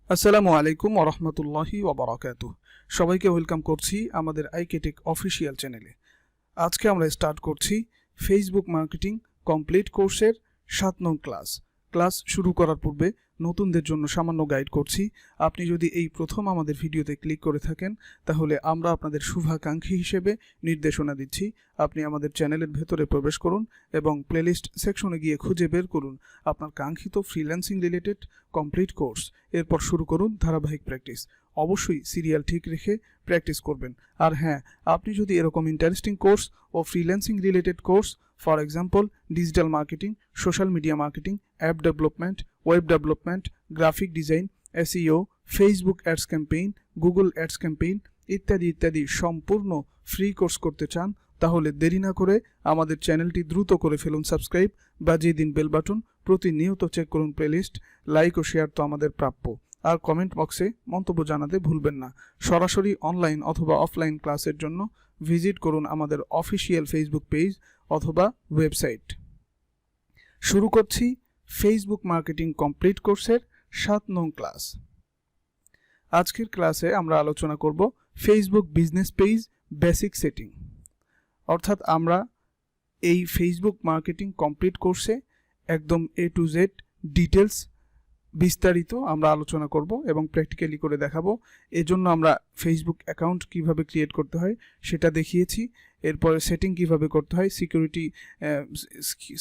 আসসালামু আলাইকুম ওয়া রাহমাতুল্লাহি ওয়া বারাকাতুহু। সবাইকে ওয়েলকাম করছি আমাদের আইকেটেক অফিসিয়াল চ্যানেলে। আজকে আমরা স্টার্ট করছি ফেসবুক মার্কেটিং কমপ্লিট কোর্সের 7 নং ক্লাস। ক্লাস শুরু করার পূর্বে নতুনদের জন্য সামান্য গাইড করছি। আপনি যদি এই প্রথম আমাদের ভিডিওতে ক্লিক করে থাকেন তাহলে আমরা আপনাদের শুভাকাঙ্ক্ষী হিসেবে নির্দেশনা দিচ্ছি। আপনি আমাদের চ্যানেলের ভেতরে প্রবেশ করুন এবং প্লেলিস্ট সেকশনে গিয়ে খুঁজে বের করুন আপনার কাঙ্ক্ষিত ফ্রিল্যান্সিং রিলেটেড কমপ্লিট কোর্স। এরপর শুরু করুন ধারাবাহিক প্র্যাকটিস। অবশ্যই সিরিয়াল ঠিক রেখে প্র্যাকটিস করবেন। আর হ্যাঁ, আপনি যদি এরকম ইন্টারেস্টিং কোর্স ও freelancing related course, for example digital marketing, social media marketing, app development, web development, graphic design, SEO, Facebook ads campaign, Google ads campaign ইত্যাদি ইত্যাদি সম্পূর্ণ ফ্রি কোর্স করতে চান, তাহলে দেরি না করে আমাদের চ্যানেলটি দ্রুত করে ফেলুন সাবস্ক্রাইব, বাজিয়ে দিন বেল বাটন, প্রতিনিয়ত চেক করুন প্লেলিস্ট, লাইক ও শেয়ার তো আমাদের প্রাপ্য। আর কমেন্ট বক্সে মন্তব্য জানাতে ভুলবেন না। সরাসরি অনলাইন অথবা অফলাইন ক্লাসের জন্য ভিজিট করুন আমাদের অফিসিয়াল ফেসবুক পেজ অথবা ওয়েবসাইট। শুরু করছি ফেসবুক মার্কেটিং কমপ্লিট কোর্সের 7 নং ক্লাস। আজকের ক্লাসে আমরা আলোচনা করব Facebook business page basic setting. অর্থাৎ আমরা এই ফেসবুক মার্কেটিং কমপ্লিট কোর্সে একদম এ টু জেড ডিটেলস বিস্তারিত আমরা আলোচনা করব এবং প্র্যাকটিক্যালি করে দেখাবো। এজন্য আমরা ফেসবুক অ্যাকাউন্ট কিভাবে ক্রিয়েট করতে হয় সেটা দেখিয়েছি। এরপরে সেটিং কিভাবে করতে হয়,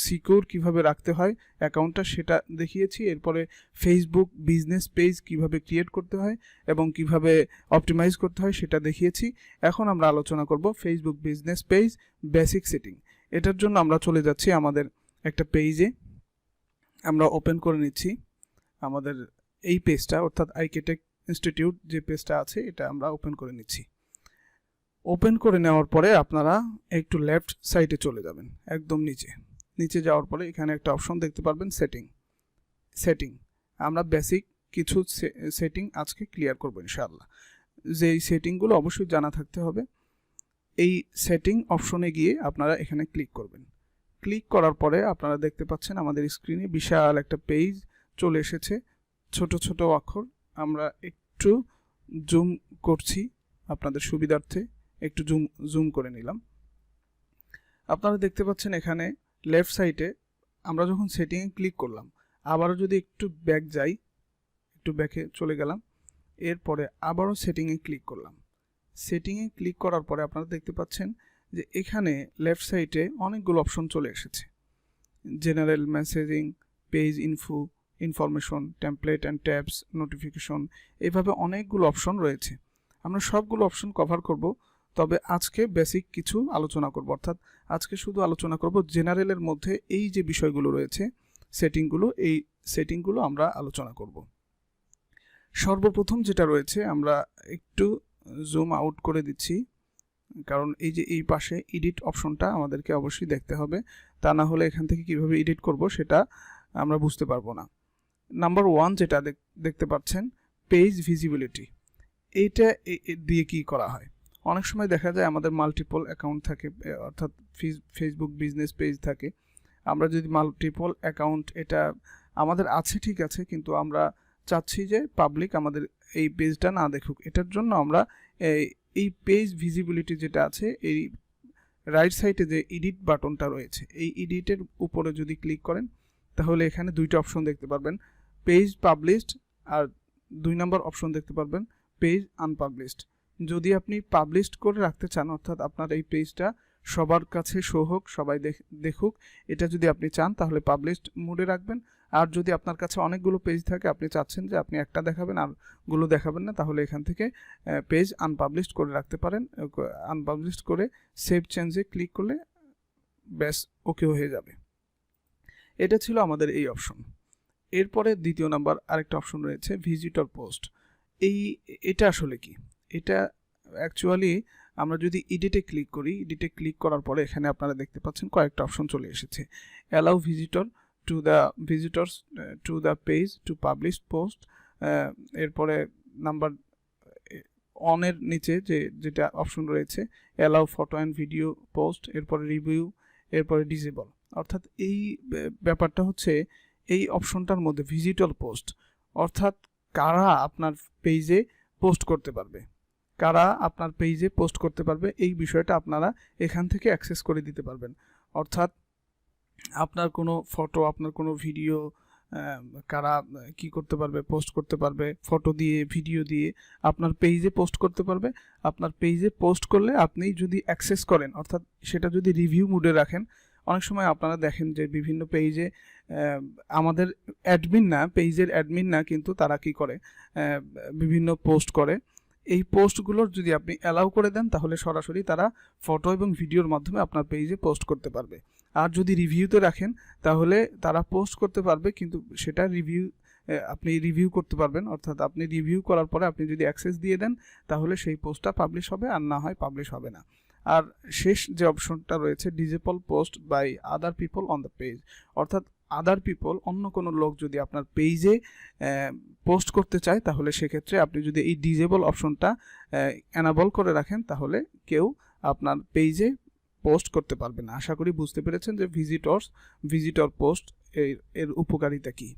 সিকিউর কিভাবে রাখতে হয় অ্যাকাউন্টটা সেটা দেখিয়েছি। এরপরে ফেসবুক বিজনেস পেজ কিভাবে ক্রিয়েট করতে হয় এবং কিভাবে অপটিমাইজ করতে হয় সেটা দেখিয়েছি। এখন আমরা আলোচনা করব Facebook business page basic setting. এটার জন্য আমরা চলে যাচ্ছি আমাদের একটা পেজে। আমরা ওপেন করে নিচ্ছি আমাদের এই পেজটা, অর্থাৎ আইকেটেক ইনস্টিটিউট যে পেজটা আছে এটা আমরা ওপেন করে নিচ্ছি। ওপেন করে নেওয়ার পরে আপনারা একটু লেফট সাইডে চলে যাবেন, একদম নিচে যাওয়ার পরে এখানে একটা অপশন দেখতে পারবেন সেটিং। আমরা বেসিক কিছু সেটিং আজকে ক্লিয়ার করব ইনশাআল্লাহ। যে এই সেটিংগুলো অবশ্যই জানা থাকতে হবে। এই সেটিং অপশনে গিয়ে আপনারা এখানে ক্লিক করবেন। ক্লিক করার পরে আপনারা দেখতে পাচ্ছেন আমাদের স্ক্রিনে বিশাল একটা পেজ চলে এসেছে, ছোট ছোট অক্ষর। আমরা একটু জুম করছি আপনাদের সুবিধার্থে, একটু জুম করে নিলাম। আপনারা দেখতে পাচ্ছেন এখানে লেফট সাইডে আমরা যখন সেটিংয়ে ক্লিক করলাম, আবারও যদি একটু ব্যাক যাই, একটু ব্যাকে চলে গেলাম, এরপরে আবারও সেটিংয়ে ক্লিক করলাম। সেটিংয়ে ক্লিক করার পরে আপনারা দেখতে পাচ্ছেন যে এখানে লেফট সাইডে অনেকগুলো অপশন চলে এসেছে। General, messaging, page info, information, template and tabs, notification, এইভাবে অনেকগুলো অপশন রয়েছে। আমরা সবগুলো অপশন কভার করব, তবে আজকে বেসিক কিছু আলোচনা করব। অর্থাৎ আজকে শুধু আলোচনা করব জেনারেলের মধ্যে এই যে বিষয়গুলো রয়েছে সেটিংগুলো, এই সেটিংগুলো আমরা আলোচনা করব। সর্বপ্রথম যেটা রয়েছে আমরা একটু জুম আউট করে দিচ্ছি, কারণ এই যে এই পাশে এডিট অপশনটা আমাদেরকে অবশ্যই দেখতে হবে, তা না হলে এখান থেকে কিভাবে এডিট করব সেটা আমরা বুঝতে পারবো না। নাম্বার 1 যেটা দেখতে পাচ্ছেন পেজ ভিজিবিলিটি, এইটা দিয়ে কি করা হয়। অনেক সময় দেখা যায় আমাদের মাল্টিপল অ্যাকাউন্ট থাকে, অর্থাৎ ফেসবুক বিজনেস পেজ থাকে। আমরা যদি মাল্টিপল অ্যাকাউন্ট এটা আমাদের আছে ঠিক আছে, কিন্তু আমরা চাচ্ছি যে পাবলিক আমাদের এই পেজটা না দেখুক। এটার জন্য আমরা এই পেজ ভিজিবিলিটি যেটা আছে, এই রাইট সাইডে যে এডিট বাটনটা রয়েছে, এই এডিটের উপরে যদি ক্লিক করেন তাহলে এখানে দুইটা অপশন দেখতে পারবেন, পেজ পাবলিশড, আর 2 নম্বর অপশন দেখতে পারবেন পেজ আনপাবলিশড। যদি আপনি পাবলিশড করে রাখতে চান, অর্থাৎ আপনার এই পেজটা সবার কাছে শো হোক, সবাই দেখুক, এটা যদি আপনি চান তাহলে পাবলিশড মোডে রাখবেন। আর যদি আপনার কাছে অনেকগুলো পেজ থাকে, আপনি চাচ্ছেন যে আপনি একটা দেখাবেন আর গুলো দেখাবেন না, তাহলে এখান থেকে পেজ আনপাবলিশড করে রাখতে পারেন। আনপাবলিশড করে সেভ চেঞ্জে ক্লিক করলে ব্যাস ওকে হয়ে যাবে। এটা ছিল আমাদের এই অপশন। এরপরে দ্বিতীয় নাম্বার আরেকটা অপশন রয়েছে ভিজিটর পোস্ট। এটা আসলে কি? এটা অ্যাকচুয়ালি আমরা যদি এডিটে ক্লিক করি, এডিটে ক্লিক করার পরে এখানে আপনারা দেখতে পাচ্ছেন কয়েকটা অপশন চলে এসেছে। Allow visitors to the page to publish post. এরপরে নাম্বার অনের নিচে যেটা অপশন রয়েছে allow photo and video post, এরপরে রিভিউ, এরপরে ডিসেবল। অর্থাৎ এই ব্যাপারটা হচ্ছে এই অপশনটার মধ্যে ভিজিটর পোস্ট, অর্থাৎ কারা আপনার পেজে পোস্ট করতে পারবে, কারা আপনার পেজে পোস্ট করতে পারবে এই বিষয়টা আপনারা এখান থেকে অ্যাক্সেস করে দিতে পারবেন। অর্থাৎ আপনার কোনো ফটো, আপনার কোনো ভিডিও কারা কি করতে পারবে, পোস্ট করতে পারবে, ফটো দিয়ে ভিডিও দিয়ে আপনার পেজে পোস্ট করতে পারবে। আপনার পেজে পোস্ট করলে আপনি যদি অ্যাক্সেস করেন, অর্থাৎ সেটা যদি রিভিউ মুডে রাখেন, অনেক সময় আপনারা দেখেন যে বিভিন্ন পেজে আমাদের অ্যাডমিন না, পেজের অ্যাডমিন না, কিন্তু তারা কি করে বিভিন্ন পোস্ট করে। এই পোস্টগুলোর যদি আপনি অ্যালাউ করে দেন তাহলে সরাসরি তারা ফটো এবং ভিডিওর মাধ্যমে আপনার পেজে পোস্ট করতে পারবে। আর যদি রিভিউতে রাখেন তাহলে তারা পোস্ট করতে পারবে, কিন্তু সেটা আপনি রিভিউ করতে পারবেন। অর্থাৎ আপনি রিভিউ করার পরে আপনি যদি অ্যাক্সেস দিয়ে দেন তাহলে সেই পোস্টটা পাবলিশ হবে, আর না হয় পাবলিশ হবে না। আর শেষ যে অপশনটা রয়েছে disable post by other people on the page, অর্থাৎ আদার পিপল, অন্য কোনো লোক যদি আপনার পেজে পোস্ট করতে চায় তাহলে সেক্ষেত্রে আপনি যদি এই ডিজেবল অপশনটা এনাবল করে রাখেন তাহলে কেউ আপনার পেজে পোস্ট করতে পারবে না। আশা করি বুঝতে পেরেছেন যে ভিজিটর পোস্ট এর উপকারিতা কি।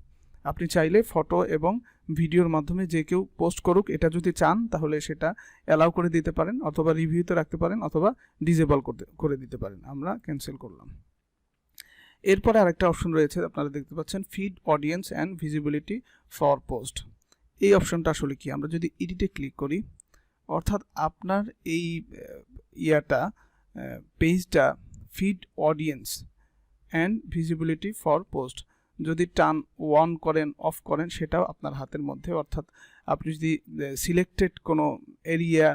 আপনি চাইলে ফটো এবং ভিডিওর মাধ্যমে যে কেউ পোস্ট করুক, এটা যদি চান তাহলে সেটা অ্যালাউ করে দিতে পারেন, অথবা রিভিউতে রাখতে পারেন, অথবা ডিজেবল করে দিতে পারেন। আমরা ক্যান্সেল করলাম। এরপরে আরেকটা অপশন রয়েছে, আপনারা দেখতে পাচ্ছেন feed audience and visibility for post. এই অপশনটা আসলে কি, আমরা যদি এডিটে ক্লিক করি, অর্থাৎ আপনার এই পেজটা feed audience and visibility for post যদি টার্ন অন করেন, অফ করেন, সেটাও আপনার হাতের মধ্যে। অর্থাৎ আপনি যদি সিলেক্টেড কোনো এরিয়া,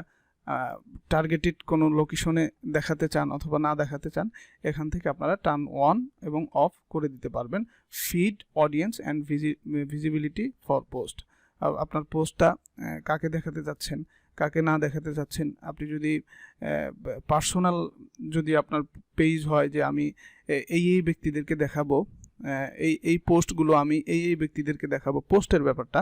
টার্গেটেড কোনো লোকেশনে দেখাতে চান অথবা না দেখাতে চান, এখান থেকে আপনারা টার্ন অন এবং অফ করে দিতে পারবেন feed audience and visibility for post. আপনার পোস্টটা কাকে দেখাতে যাচ্ছেন, কাকে না দেখাতে চাচ্ছেন। আপনি যদি পার্সোনাল যদি আপনার পেজ হয় যে আমি এই ব্যক্তিদেরকে দেখাবো, এই পোস্টগুলো আমি এই ব্যক্তিদেরকে দেখাবো, পোস্টের ব্যাপারটা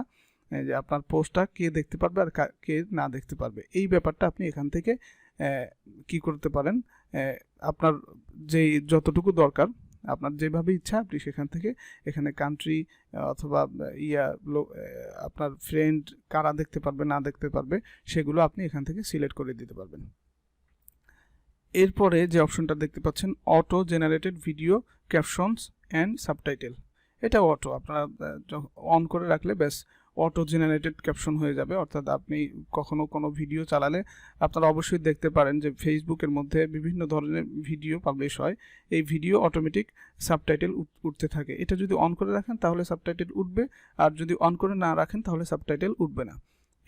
যে আপনার পোস্টটা কে দেখতে পারবে আর কে না দেখতে পারবে, এই ব্যাপারটা আপনি এখান থেকে কি করতে পারেন, আপনার যেই যতটুকু দরকার, আপনার যেভাবে ইচ্ছা আপনি সেখান থেকে এখানে কান্ট্রি অথবা আপনার ফ্রেন্ড কারা দেখতে পারবে না দেখতে পারবে সেগুলো আপনি এখান থেকে সিলেক্ট করে দিতে পারবেন। এরপরে যে অপশনটা দেখতে পাচ্ছেন auto generated video captions and subtitle, এটা অটো আপনারা অন করে রাখলে ব্যাস অটো জেনারেটেড ক্যাপশন হয়ে যাবে। অর্থাৎ আপনি কখনো কোনো ভিডিও চালালে আপনারা অবশ্যই দেখতে পারেন যে ফেসবুকের মধ্যে বিভিন্ন ধরনের ভিডিও পাবলিশ হয়, এই ভিডিও অটোমেটিক সাবটাইটেল উঠতে থাকে। এটা যদি অন করে রাখেন তাহলে সাবটাইটেল উঠবে, আর যদি অন করে না রাখেন তাহলে সাবটাইটেল উঠবে না।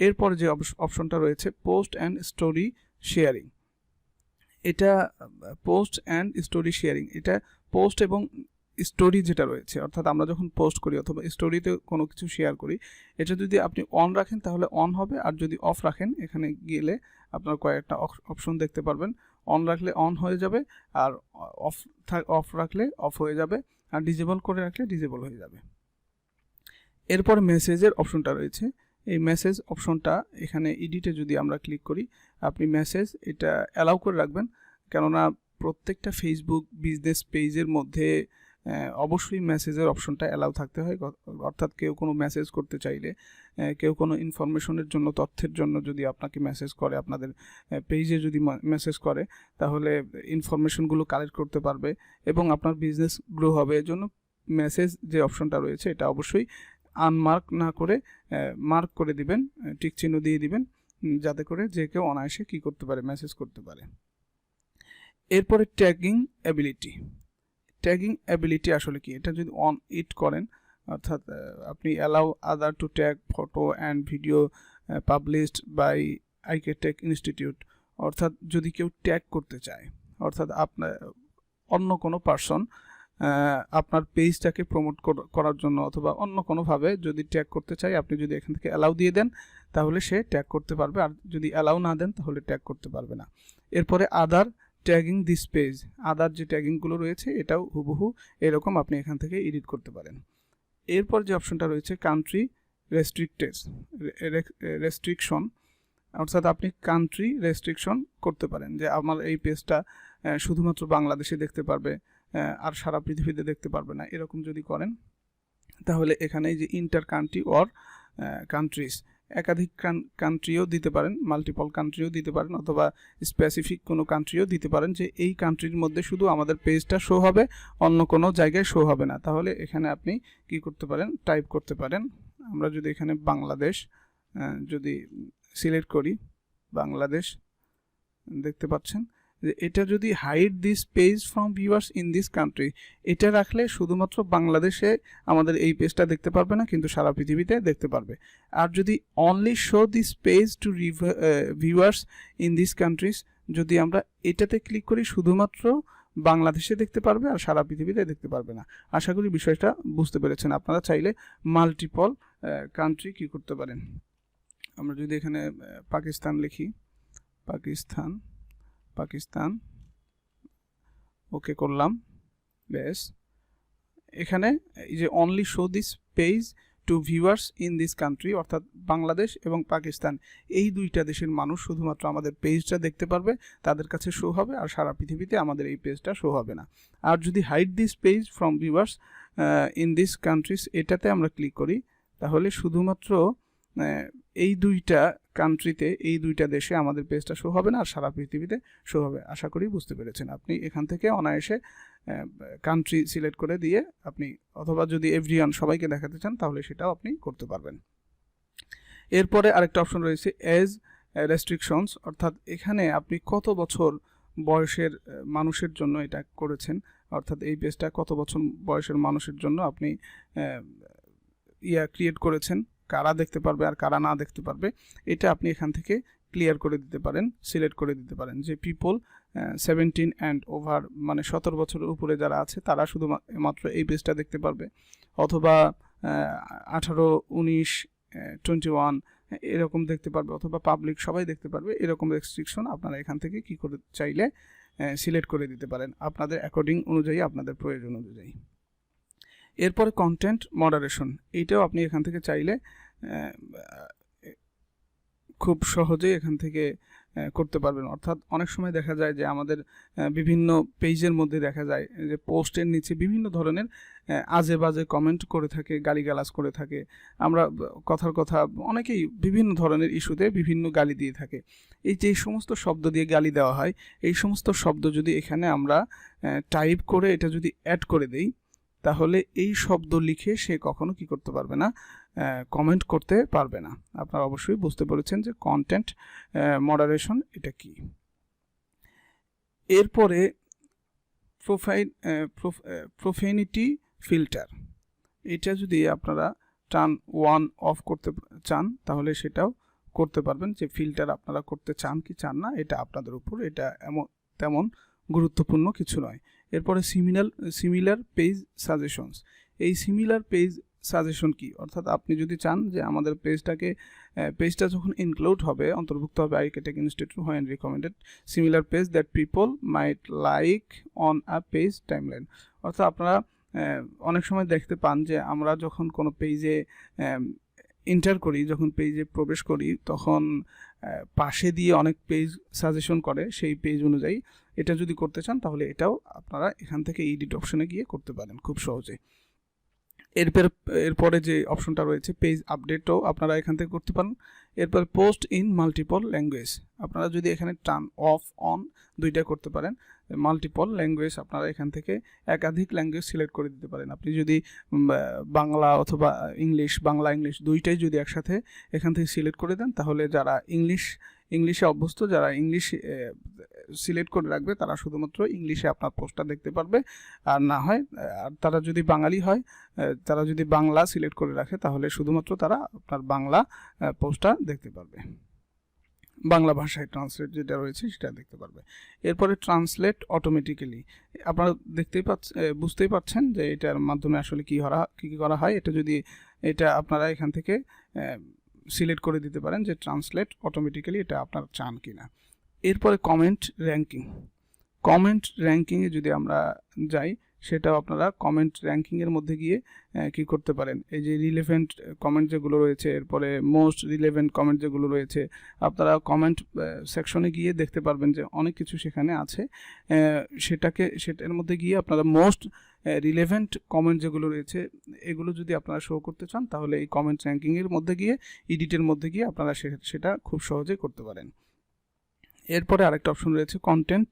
এরপর যে অপশনটা রয়েছে পোস্ট অ্যান্ড স্টোরি শেয়ারিং, এটা পোস্ট অ্যান্ড স্টোরি শেয়ারিং, এটা পোস্ট এবং স্টোরি যেটা রয়েছে, অর্থাৎ আমরা যখন পোস্ট করি অথবা স্টোরিতে কোনো কিছু শেয়ার করি, এটা যদি আপনি অন রাখেন তাহলে অন হবে, আর যদি অফ রাখেন এখানে গেলে আপনার কয়েকটা অপশন দেখতে পারবেন। অন রাখলে অন হয়ে যাবে, আর অফ রাখলে অফ হয়ে যাবে, আর ডিজেবল করে রাখলে ডিজেবল হয়ে যাবে। এরপর মেসেজের অপশনটা রয়েছে, এই মেসেজ অপশনটা এখানে এডিটে যদি আমরা ক্লিক করি, আপনি মেসেজ এটা অ্যালাউ করে রাখবেন, কেননা প্রত্যেকটা ফেসবুক বিজনেস পেজের মধ্যে অবশ্যই মেসেজের অপশনটা অ্যালাউ থাকতে হয়। অর্থাৎ কেউ কোনো মেসেজ করতে চাইলে, কেউ কোনো ইনফরমেশনের জন্য, তথ্যের জন্য যদি আপনাকে মেসেজ করে, আপনাদের পেজে যদি মেসেজ করে, তাহলে ইনফরমেশনগুলো কালেক্ট করতে পারবে এবং আপনার বিজনেস গ্রো হবে। এর জন্য মেসেজ যে অপশনটা রয়েছে এটা অবশ্যই আনমার্ক না করে মার্ক করে দিবেন, টিক চিহ্ন দিয়ে দিবেন, যাতে করে যে কেউ অনায়াসে কী করতে পারে, মেসেজ করতে পারে। এরপরে ট্যাগিং অ্যাবিলিটি আসলে কি, এটা যদি অন ইট করেন, অর্থাৎ আপনি allow other to tag photo and video published by আইকেটেক ইনস্টিটিউট, অর্থাৎ যদি কেউ ট্যাগ করতে চায়, অর্থাৎ আপনার অন্য কোনো পার্সন আপনার পেজটাকে প্রমোট করার জন্য অথবা অন্য কোনোভাবে যদি ট্যাগ করতে চায়, আপনি যদি এখান থেকে অ্যালাউ দিয়ে দেন তাহলে সে ট্যাগ করতে পারবে, আর যদি অ্যালাউ না দেন তাহলে ট্যাগ করতে পারবে না। এরপরে আদার ট্যাগিং দিস পেজ, আদার যে ট্যাগিংগুলো রয়েছে এটাও হুবহু এরকম আপনি এখান থেকে এডিট করতে পারেন। এরপর যে অপশনটা রয়েছে কান্ট্রি রেস্ট্রিকশন, অর্থাৎ আপনি কান্ট্রি রেস্ট্রিকশন করতে পারেন যে আমার এই পেজটা শুধুমাত্র বাংলাদেশে দেখতে পারবে, আর সারা পৃথিবীতে দেখতে পারবে না। এরকম যদি করেন তাহলে এখানে যে ইন্টার কান্ট্রি অর কান্ট্রিজ, একাধিক কান্ট্রিও দিতে পারেন, মাল্টিপল কান্ট্রিও দিতে পারেন, অথবা স্পেসিফিক কোনো কান্ট্রিও দিতে পারেন যে এই কান্ট্রির মধ্যে শুধু আমাদের পেজটা শো হবে, অন্য কোনো জায়গায় শো হবে না। তাহলে এখানে আপনি কি করতে পারেন, টাইপ করতে পারেন। আমরা যদি এখানে বাংলাদেশ যদি সিলেক্ট করি, বাংলাদেশ, দেখতে পাচ্ছেন যে এটা যদি hide this page from viewers in this country, এটা রাখলে শুধুমাত্র বাংলাদেশে আমাদের এই পেজটা দেখতে পারবে না, কিন্তু সারা পৃথিবীতে দেখতে পারবে। আর যদি only show this page to viewers in this countries, যদি আমরা এটাতে ক্লিক করি শুধুমাত্র বাংলাদেশে দেখতে পারবে আর সারা পৃথিবীতে দেখতে পারবে না। আশা করি বিষয়টা বুঝতে পেরেছেন। আপনারা চাইলে মাল্টিপল কান্ট্রি কি করতে পারেন। আমরা যদি এখানে পাকিস্তান লিখি, পাকিস্তান ওকে করলাম, বেশ। এখানে এই যে only show this page to viewers in this country, অর্থাৎ বাংলাদেশ এবং পাকিস্তান এই দুইটা দেশের মানুষ শুধুমাত্র আমাদের পেজটা দেখতে পারবে, তাদের কাছে শো হবে, আর সারা পৃথিবীতে আমাদের এই পেজটা শো হবে না। আর যদি hide this page from viewers in this countries, এটাতে আমরা ক্লিক করি, তাহলে শুধুমাত্র এই দুইটা কান্ট্রিতে, এই দুইটা দেশে আমাদের পেজটা শো হবে না, আর সারা পৃথিবীতে শো হবে। আশা করি বুঝতে পেরেছেন। আপনি এখান থেকে অনায়াসে কান্ট্রি সিলেক্ট করে দিয়ে আপনি, অথবা যদি এভরিওয়ান সবাইকে দেখাতে চান তাহলে সেটাও আপনি করতে পারবেন। এরপরে আরেকটা অপশন রয়েছে এজ রেস্ট্রিকশনস, অর্থাৎ এখানে আপনি কত বছর বয়সের মানুষের জন্য এটা করেছেন, অর্থাৎ এই পেজটা কত বছর বয়সের মানুষের জন্য আপনি ক্রিয়েট করেছেন, কারা দেখতে পারবে আর কারা না দেখতে পারবে, এটা আপনি এখান থেকে ক্লিয়ার করে দিতে পারেন, সিলেক্ট করে দিতে পারেন যে পিপল 17 অ্যান্ড ওভার, মানে 17 বছরের উপরে যারা আছে তারা শুধুমাত্র এই পেজটা দেখতে পারবে, অথবা 18, 19, 21 এরকম দেখতে পারবে, অথবা পাবলিক সবাই দেখতে পারবে। এরকম রেস্ট্রিকশন আপনারা এখান থেকে কি করে চাইলে সিলেক্ট করে দিতে পারেন আপনাদের অ্যাকর্ডিং অনুযায়ী, আপনাদের প্রয়োজন অনুযায়ী। এরপরে কন্টেন্ট মডারেশন, এইটাও আপনি এখান থেকে চাইলে খুব সহজেই এখান থেকে করতে পারবেন। অর্থাৎ অনেক সময় দেখা যায় যে আমাদের বিভিন্ন পেজের মধ্যে দেখা যায় যে পোস্টের নিচে বিভিন্ন ধরনের আজে বাজে কমেন্ট করে থাকে, গালিগালাজ করে থাকে, আমরা কথার কথা অনেকেই বিভিন্ন ধরনের ইস্যুতে বিভিন্ন গালি দিয়ে থাকে। এই যে সমস্ত শব্দ দিয়ে গালি দেওয়া হয়, এই সমস্ত শব্দ যদি এখানে আমরা টাইপ করে এটা যদি অ্যাড করে দেই, তাহলে এই শব্দ লিখে সে কখনো কি করতে পারবে না, কমেন্ট করতে পারবে না। আপনারা অবশ্যই বুঝতে পেরেছেন যে কন্টেন্ট মডারেশন এটা কি। এরপরে প্রোফেনিটি ফিল্টার, এটা যদি আপনারা টার্ন অন অফ করতে চান তাহলে সেটাও করতে পারবেন, যে ফিল্টার আপনারা করতে চান কি চান না এটা আপনাদের উপর, এটা তেমন গুরুত্বপূর্ণ কিছু নয়। এরপরে সিমিলার পেজ সাজেশনস, এই সিমিলার পেজ সাজেশন কি, অর্থাৎ আপনি যদি চান যে আমাদের পেজটা যখন ইনক্লুড হবে, অন্তর্ভুক্ত হবে আইকেটেক institute when recommended similar page that people might like on a page timeline, অর্থাৎ আপনারা অনেক সময় দেখতে পান যে আমরা যখন কোনো পেজে এন্টার করি, যখন পেজে প্রবেশ করি, তখন পাশে দিয়ে অনেক পেজ সাজেশন করে, সেই পেজ অনুযায়ী এটা যদি করতে চান তাহলে এটাও আপনারা এখান থেকে এডিট অপশনে গিয়ে করতে পারেন খুব সহজে। এরপরে যে অপশনটা রয়েছে পেজ আপডেটও আপনারা এখান থেকে করতে পারেন। এরপর পোস্ট ইন মাল্টিপল ল্যাঙ্গুয়েজ, আপনারা যদি এখানে টার্ন অফ অন দুইটা করতে পারেন, মাল্টিপল ল্যাঙ্গুয়েজ আপনারা এখান থেকে একাধিক ল্যাঙ্গুয়েজ সিলেক্ট করে দিতে পারেন। আপনি যদি বাংলা অথবা ইংলিশ, বাংলা ইংলিশ দুইটাই যদি একসাথে এখান থেকে সিলেক্ট করে দেন, তাহলে যারা ইংলিশে অভ্যস্ত, যারা ইংলিশ সিলেক্ট করে রাখবে তারা শুধুমাত্র ইংলিশে আপনার পোস্টটা দেখতে পারবে, আর না হয় আর তারা যদি বাঙালি হয়, তারা যদি বাংলা সিলেক্ট করে রাখে তাহলে শুধুমাত্র তারা আপনার বাংলা পোস্টটা দেখতে পারবে, বাংলা ভাষায় ট্রান্সলেট যেটা রয়েছে সেটা দেখতে পারবে। এরপরে ট্রান্সলেট অটোমেটিক্যালি, আপনারা বুঝতেই পারছেন যে এটার মাধ্যমে আসলে কি করা হয়। এটা আপনারা এখান থেকে সিলেক্ট করে দিতে পারেন যে ট্রান্সলেট অটোমেটিক্যালি, এটা আপনারা চান কিনা। এরপরে কমেন্ট র্যাঙ্কিংয়ে যদি আমরা যাই, সেটাও আপনারা কমেন্ট র্যাঙ্কিংয়ের মধ্যে গিয়ে কি করতে পারেন, এই যে রিলেভেন্ট কমেন্ট যেগুলো রয়েছে, এরপরে মোস্ট রিলেভেন্ট কমেন্ট যেগুলো রয়েছে, আপনারা কমেন্ট সেকশনে গিয়ে দেখতে পারবেন যে অনেক কিছু সেখানে আছে। সেটার মধ্যে গিয়ে আপনারা মোস্ট রিলেভেন্ট কমেন্ট যেগুলো রয়েছে এগুলো যদি আপনারা শো করতে চান তাহলে এই কমেন্ট র্যাঙ্কিংয়ের মধ্যে গিয়ে এডিটের মধ্যে গিয়ে আপনারা সেটা খুব সহজে করতে পারেন। এরপরে আরেকটা অপশন রয়েছে কন্টেন্ট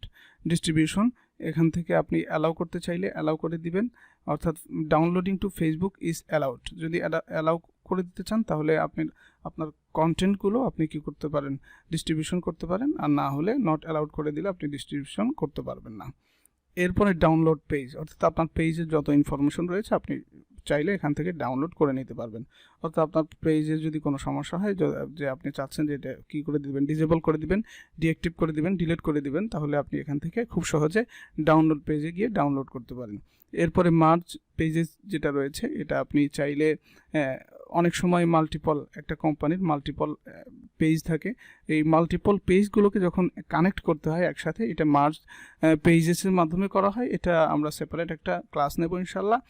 ডিস্ট্রিবিউশন। এখান থেকে আপনি অ্যালাউ করতে চাইলে অ্যালাউ করে দিবেন, অর্থাৎ downloading to Facebook is allowed. যদি অ্যালাউ করে দিতে চান তাহলে আপনার কন্টেন্টগুলো আপনি কি করতে পারেন, ডিস্ট্রিবিউশন করতে পারেন, আর না হলে নট অ্যালাউড করে দিলে আপনি ডিস্ট্রিবিউশন করতে পারবেন না। এরপরে ডাউনলোড পেজ, অর্থাৎ আপনার পেজের যত ইনফরমেশন রয়েছে আপনি চাইলে এখান থেকে ডাউনলোড করে নিতে পারবেন। অর্থাৎ আপনার পেজে যদি কোনো সমস্যা হয় যে আপনি চাচ্ছেন যে এটা কী করে দিবেন, ডিজেবল করে দিবেন, ডিঅ্যাক্টিভ করে দিবেন, ডিলিট করে দিবেন, তাহলে আপনি এখান থেকে খুব সহজে ডাউনলোড পেজে গিয়ে ডাউনলোড করতে পারেন। এরপরে মার্জ পেজেস যেটা রয়েছে এটা আপনি চাইলে অনেক সময় একটা কোম্পানির মাল্টিপল পেজ থাকে, এই মাল্টিপল পেজগুলোকে যখন কানেক্ট করতে হয় একসাথে এটা মার্জ পেজেসের মাধ্যমে করা হয়। এটা আমরা সেপারেট একটা ক্লাস নেব ইনশাল্লাহ।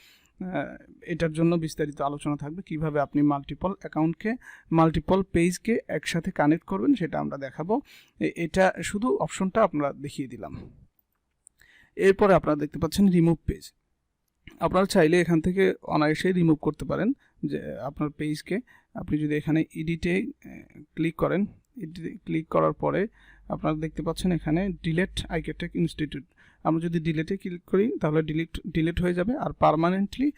এটার জন্য বিস্তারিত আলোচনা থাকবে কিভাবে আপনি মাল্টিপল অ্যাকাউন্টকে মাল্টিপল পেজকে একসাথে কানেক্ট করবেন সেটা আমরা দেখাবো। এটা শুধু অপশনটা আপনারা দেখিয়ে দিলাম। এরপরে আপনারা দেখতে পাচ্ছেন রিমুভ পেজ। আপনারা চাইলে এখান থেকে অনায়াসে রিমুভ করতে পারেন যে আপনার পেজকে। আপনি যদি এখানে এডিটে ক্লিক করেন, ক্লিক করার পরে আপনারা দেখতে পাচ্ছেন এখানে ডিলেট আইকেটেক ইনস্টিটিউট। আমরা যদি ডিলেটে ক্লিক করি তাহলে ডিলিট হয়ে যাবে, আর পার্মানেন্টলি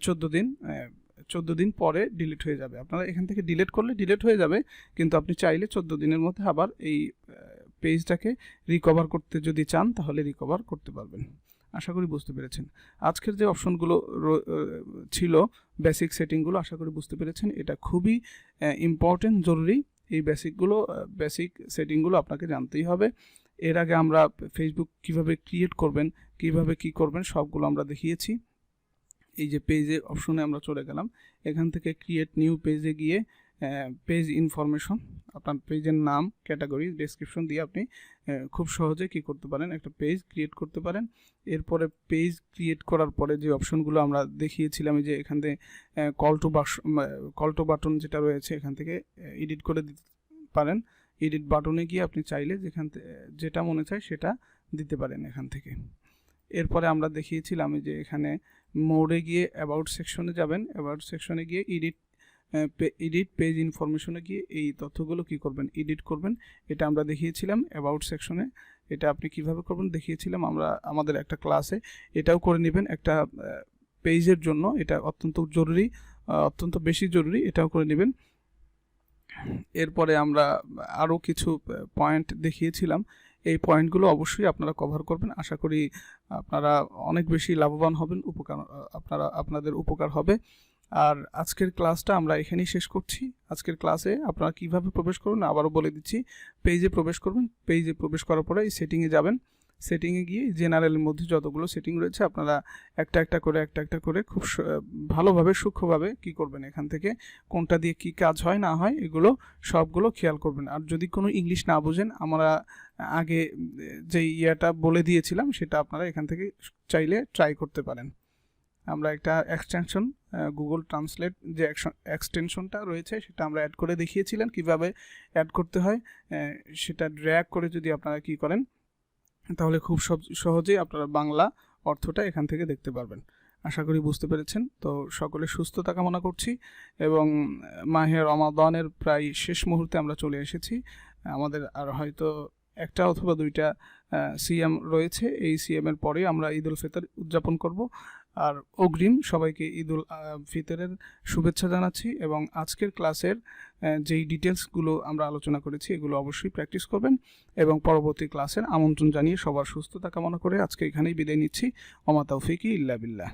14 দিন পরে ডিলিট হয়ে যাবে। আপনারা এখান থেকে ডিলিট করলে ডিলিট হয়ে যাবে, কিন্তু আপনি চাইলে 14 দিনের মধ্যে আবার এই পেজটাকে রিকভার করতে যদি চান তাহলে রিকভার করতে পারবেন। আশা করি বুঝতে পেরেছেন। আজকের যে অপশনগুলো ছিল বেসিক সেটিংগুলো আশা করি বুঝতে পেরেছেন। এটা খুবই ইম্পর্টেন্ট, জরুরি। এই বেসিক সেটিংগুলো আপনাকে জানতেই হবে। এর আগে আমরা ফেসবুক কিভাবে ক্রিয়েট করবেন, কিভাবে কি করবেন সবগুলো আমরা দেখিয়েছি। এই যে পেজে অপশনে আমরা চলে গেলাম, এখান থেকে ক্রিয়েট নিউ পেজে গিয়ে পেজ ইনফরমেশন, আপনার পেজের নাম, ক্যাটাগরি, ডেসক্রিপশন দিয়ে আপনি খুব সহজে কি করতে পারেন, একটা পেজ ক্রিয়েট করতে পারেন। এরপরে পেজ ক্রিয়েট করার পরে যে অপশনগুলো আমরা দেখিয়েছিলাম, যে এখান থেকে কল টু বাটন যেটা রয়েছে এখান থেকে এডিট করে দিতে পারেন। এডিট বাটনে গিয়ে আপনি চাইলে যেটা মনে চায় সেটা দিতে পারেন এখান থেকে। এরপরে আমরা দেখিয়েছিলাম যে এখানে মোডে গিয়ে অ্যাবাউট সেকশনে যাবেন, অ্যাবাউট সেকশনে গিয়ে এডিট পেজ ইনফরমেশনে গিয়ে এই তথ্যগুলো কি করবেন, এডিট করবেন। এটা আমরা দেখিয়েছিলাম অ্যাবাউট সেকশনে। এটা আপনি কিভাবে করবেন দেখিয়েছিলাম আমরা আমাদের একটা ক্লাসে। এটাও করে নেবেন একটা পেজের জন্য, এটা অত্যন্ত বেশি জরুরি, এটাও করে নেবেন। এরপরে আমরা আরও কিছু পয়েন্ট দেখিয়েছিলাম, এই পয়েন্টগুলো অবশ্যই আপনারা কভার করবেন। আশা করি আপনারা অনেক বেশি লাভবান হবেন, আপনাদের উপকার হবে। আর আজকের ক্লাসটা আমরা এখানেই শেষ করছি। আজকের ক্লাসে আপনারা কিভাবে প্রবেশ করবেন আবারও বলে দিচ্ছি। পেজে প্রবেশ করবেন, পেজে প্রবেশ করার পরে এই সেটিংয়ে যাবেন, সেটিংয়ে গিয়ে জেনারেলের মধ্যে যতগুলো সেটিং রয়েছে আপনারা একটা একটা করে খুব ভালোভাবে সূক্ষ্মভাবে কি করবেন, এখান থেকে কোনটা দিয়ে কি কাজ হয় না হয় এগুলো সবগুলো খেয়াল করবেন। আর যদি কোনো ইংলিশ না বুঝেন, আমরা আগে যে বলে দিয়েছিলাম সেটা আপনারা এখান থেকে চাইলে ট্রাই করতে পারেন। আমরা একটা এক্সটেনশন গুগল ট্রান্সলেট যে এক্সটেনশনটা রয়েছে সেটা আমরা অ্যাড করে দেখিয়েছিলাম কিভাবে অ্যাড করতে হয়। সেটা ড্র্যাগ করে যদি আপনারা কি করেন তাহলে খুব সহজেই আপনারা বাংলা অর্থটা এখান থেকে দেখতে পারবেন। আশা করি বুঝতে পেরেছেন। তো সকলে সুস্থতা কামনা করছি, এবং মাহে রমাদানের প্রায় শেষ মুহূর্তে আমরা চলে এসেছি। আমাদের আর হয়তো একটা অথবা দুইটা সিএম রয়েছে। এই সিএমের পরে আমরা ঈদ উল ফিতর উদযাপন করব। আর অগ্রিম সবাইকে ঈদ উল ফিতরের শুভেচ্ছা জানাচ্ছি, এবং আজকের ক্লাসের যেই ডিটেলসগুলো আমরা আলোচনা করেছি এগুলো অবশ্যই প্র্যাকটিস করবেন, এবং পরবর্তী ক্লাসের আমন্ত্রণ জানিয়ে সবার সুস্থতা কামনা করে আজকে এখানেই বিদায় নিচ্ছি। ওমা তাওফিকি ইল্লা বিল্লাহ।